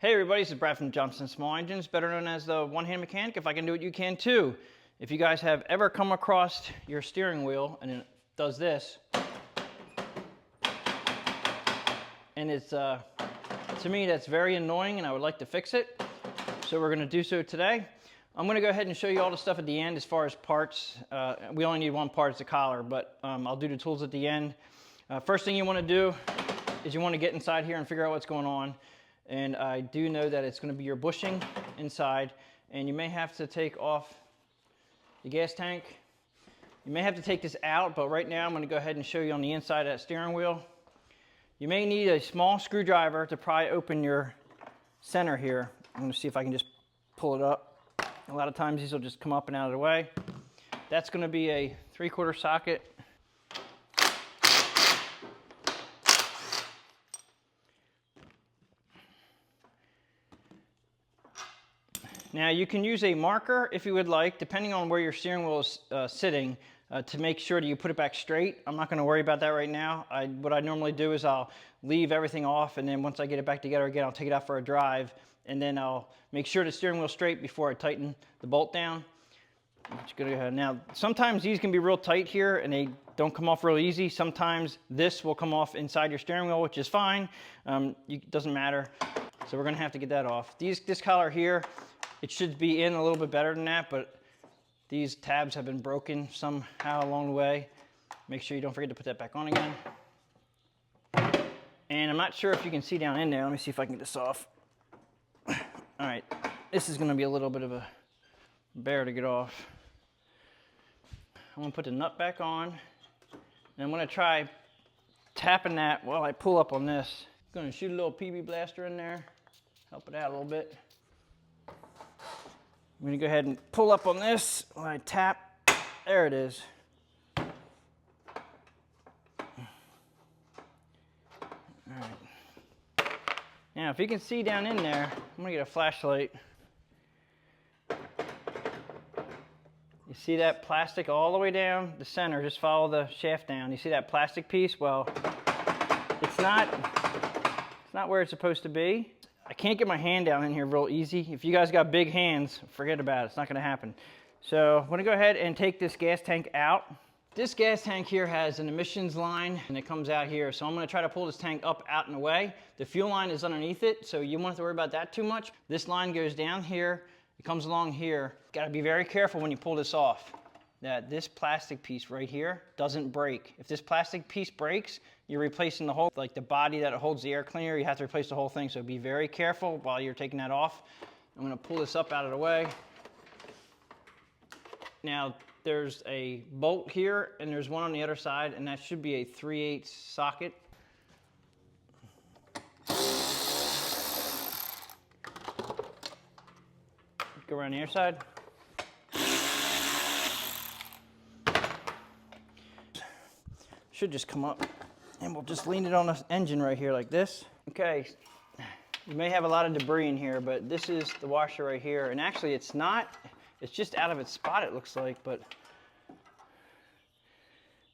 Hey everybody, this is Brad from Johnson Small Engines, better known as the one-hand mechanic. If I can do it, you can too. If you guys have ever come across your steering wheel and it does this, and it's, to me, that's very annoying and I would like to fix it. So we're gonna do so today. I'm gonna go ahead and show you all the stuff at the end as far as parts. We only need one part, it's a collar, but I'll do the tools at the end. First thing you wanna do is you wanna get inside here and figure out what's going on. And I do know that it's going to be your bushing inside, and you may have to take off the gas tank. You may have to take this out, but right now I'm going to go ahead and show you on the inside of that steering wheel. You may need a small screwdriver to pry open your center here. I'm going to see if I can just pull it up. A lot of times these will just come up and out of the way. That's going to be a 3/4 socket. Now you can use a marker if you would like, depending on where your steering wheel is sitting, to make sure that you put it back straight. I'm not going to worry about that right now. What I normally do is I'll leave everything off, and then once I get it back together again, I'll take it out for a drive, and then I'll make sure the steering wheel's straight before I tighten the bolt down. Now, sometimes these can be real tight here, and they don't come off real easy. Sometimes this will come off inside your steering wheel, which is fine. It doesn't matter. So we're going to have to get that off. This collar here, it should be in a little bit better than that, but these tabs have been broken somehow along the way. Make sure you don't forget to put that back on again. And I'm not sure if you can see down in there. Let me see if I can get this off. All right, this is going to be a little bit of a bear to get off. I'm going to put the nut back on, and I'm going to try tapping that while I pull up on this. I'm going to shoot a little PB blaster in there, help it out a little bit. I'm going to go ahead and pull up on this while I tap. There it is. All right. Now, if you can see down in there, I'm going to get a flashlight. You see that plastic all the way down the center? Just follow the shaft down. You see that plastic piece? Well, it's not where it's supposed to be. I can't get my hand down in here real easy. If you guys got big hands, forget about it. It's not going to happen. So I'm going to go ahead and take this gas tank out. This gas tank here has an emissions line, and it comes out here. So I'm going to try to pull this tank up, out, and away. The fuel line is underneath it, so you won't have to worry about that too much. This line goes down here. It comes along here. Got to be very careful when you pull this off, that this plastic piece right here doesn't break. If this plastic piece breaks, you're replacing the whole, like the body that holds the air cleaner, you have to replace the whole thing. So be very careful while you're taking that off. I'm going to pull this up out of the way. Now there's a bolt here and there's one on the other side, and that should be a 3/8 socket. Go around the other side. Should just come up, and we'll just lean it on the engine right here like this. Okay, you may have a lot of debris in here, but this is the washer right here, and actually it's not, it's just out of its spot it looks like, but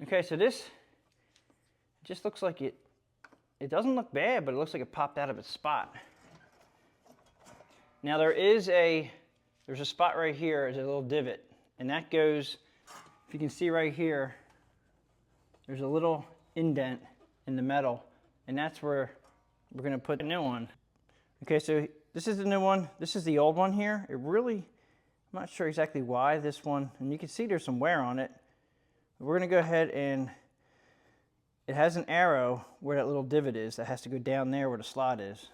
okay, so this just looks like it doesn't look bad, but it looks like it popped out of its spot. Now there's a spot right here, there's a little divot, and that goes, if you can see right here, there's a little indent in the metal, and that's where we're going to put the new one. Okay, so this is the new one. This is the old one here. I'm not sure exactly why this one, and you can see there's some wear on it. We're going to go ahead and it has an arrow where that little divot is that has to go down there where the slot is.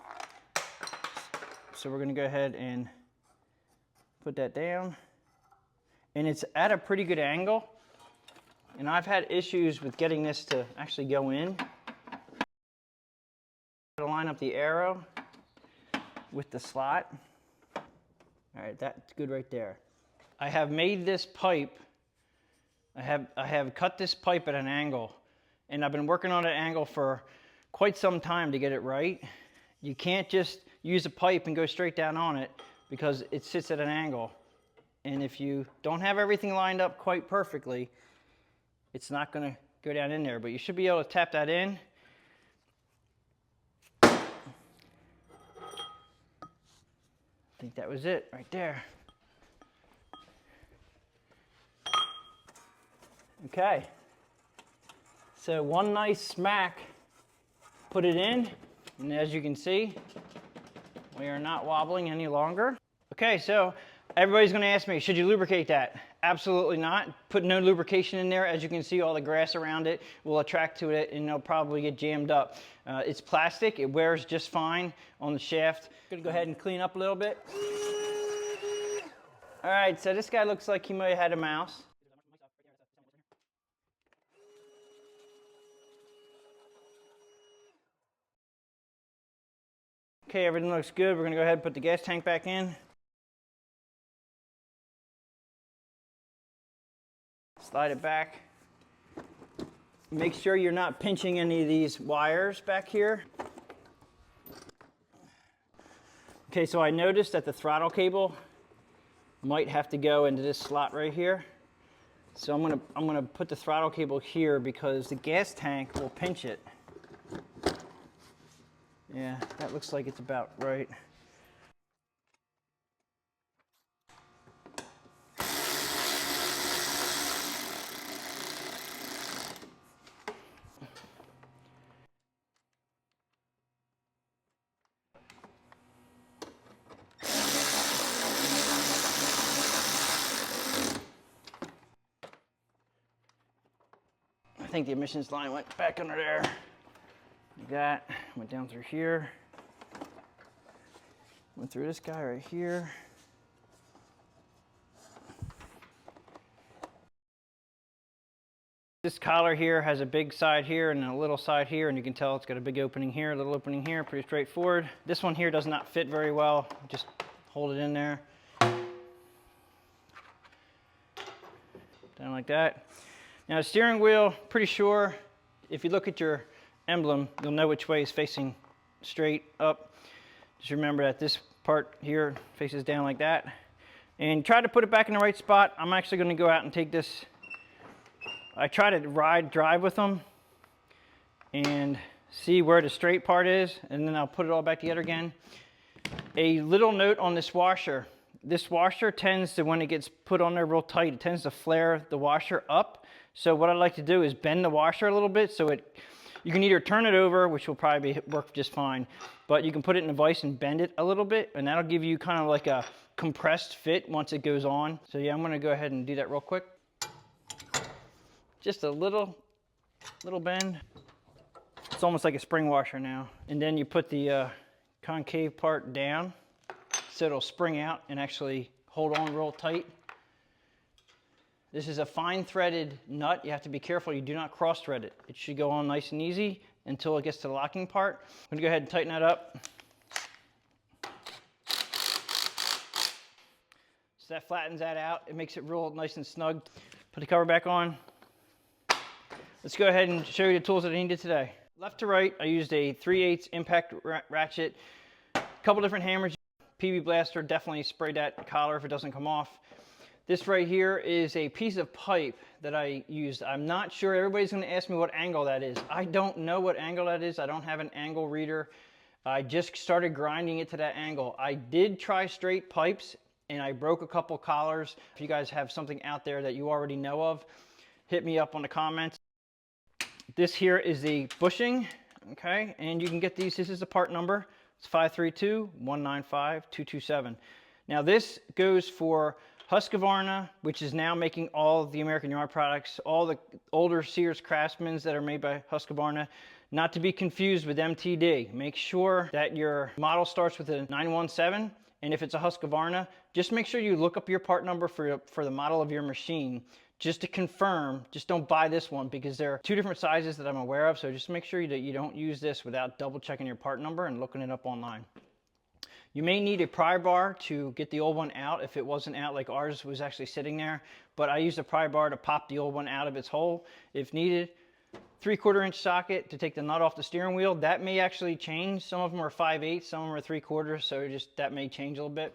So we're going to go ahead and put that down, and it's at a pretty good angle. And I've had issues with getting this to actually go in. To line up the arrow with the slot. All right, that's good right there. I have made this pipe, I have cut this pipe at an angle, and I've been working on that angle for quite some time to get it right. You can't just use a pipe and go straight down on it because it sits at an angle. And if you don't have everything lined up quite perfectly, it's not going to go down in there, but you should be able to tap that in. I think that was it right there. Okay, so one nice smack, put it in, and as you can see, we are not wobbling any longer. Okay, so everybody's gonna ask me, should you lubricate that? Absolutely not. Put no lubrication in there. As you can see, all the grass around it will attract to it and it'll probably get jammed up. It's plastic, it wears just fine on the shaft. Gonna go ahead and clean up a little bit. All right, so this guy looks like he might have had a mouse. Okay, everything looks good. We're gonna go ahead and put the gas tank back in. Slide it back. Make sure you're not pinching any of these wires back here. Okay, so I noticed that the throttle cable might have to go into this slot right here. So I'm gonna put the throttle cable here because the gas tank will pinch it. Yeah, that looks like it's about right. I think the emissions line went back under there. Like that, went down through here. Went through this guy right here. This collar here has a big side here and a little side here, and you can tell it's got a big opening here, a little opening here, pretty straightforward. This one here does not fit very well. Just hold it in there. Down like that. Now the steering wheel, pretty sure, if you look at your emblem, you'll know which way is facing straight up. Just remember that this part here faces down like that. And try to put it back in the right spot. I'm actually going to go out and take this. I try to drive with them and see where the straight part is, and then I'll put it all back together again. A little note on this washer. This washer tends to, when it gets put on there real tight, it tends to flare the washer up. So what I like to do is bend the washer a little bit so you can either turn it over, which will probably work just fine, but you can put it in a vise and bend it a little bit, and that'll give you kind of like a compressed fit once it goes on. So yeah, I'm gonna go ahead and do that real quick. Just a little bend. It's almost like a spring washer now. And then you put the concave part down so it'll spring out and actually hold on real tight. This is a fine threaded nut. You have to be careful you do not cross thread it. It should go on nice and easy until it gets to the locking part. I'm gonna go ahead and tighten that up. So that flattens that out. It makes it real nice and snug. Put the cover back on. Let's go ahead and show you the tools that I needed today. Left to right, I used a 3/8 impact ratchet, a couple different hammers. PB Blaster, definitely spray that collar if it doesn't come off. This right here is a piece of pipe that I used. I'm not sure, everybody's gonna ask me what angle that is. I don't know what angle that is. I don't have an angle reader. I just started grinding it to that angle. I did try straight pipes and I broke a couple collars. If you guys have something out there that you already know of, hit me up on the comments. This here is the bushing, okay? And you can get these, this is the part number. It's 532-195-227. Now this goes for Husqvarna, which is now making all of the American Yard products, all the older Sears Craftsmans that are made by Husqvarna, not to be confused with MTD. Make sure that your model starts with a 917, and if it's a Husqvarna, just make sure you look up your part number for the model of your machine, just to confirm. Just don't buy this one because there are two different sizes that I'm aware of, so just make sure that you don't use this without double checking your part number and looking it up online. You may need a pry bar to get the old one out if it wasn't out, like ours was actually sitting there, but I used a pry bar to pop the old one out of its hole if needed. 3/4 inch socket to take the nut off the steering wheel. That may actually change. Some of them are 5/8, some of them are 3/4, so just that may change a little bit.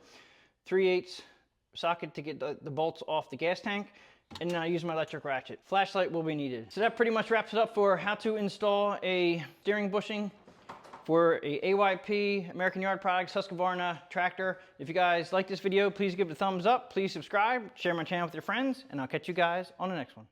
3/8 socket to get the bolts off the gas tank, and then I use my electric ratchet. Flashlight will be needed. So that pretty much wraps it up for how to install a steering bushing for a AYP, American Yard Products, Husqvarna tractor. If you guys like this video, please give it a thumbs up. Please subscribe, share my channel with your friends, and I'll catch you guys on the next one.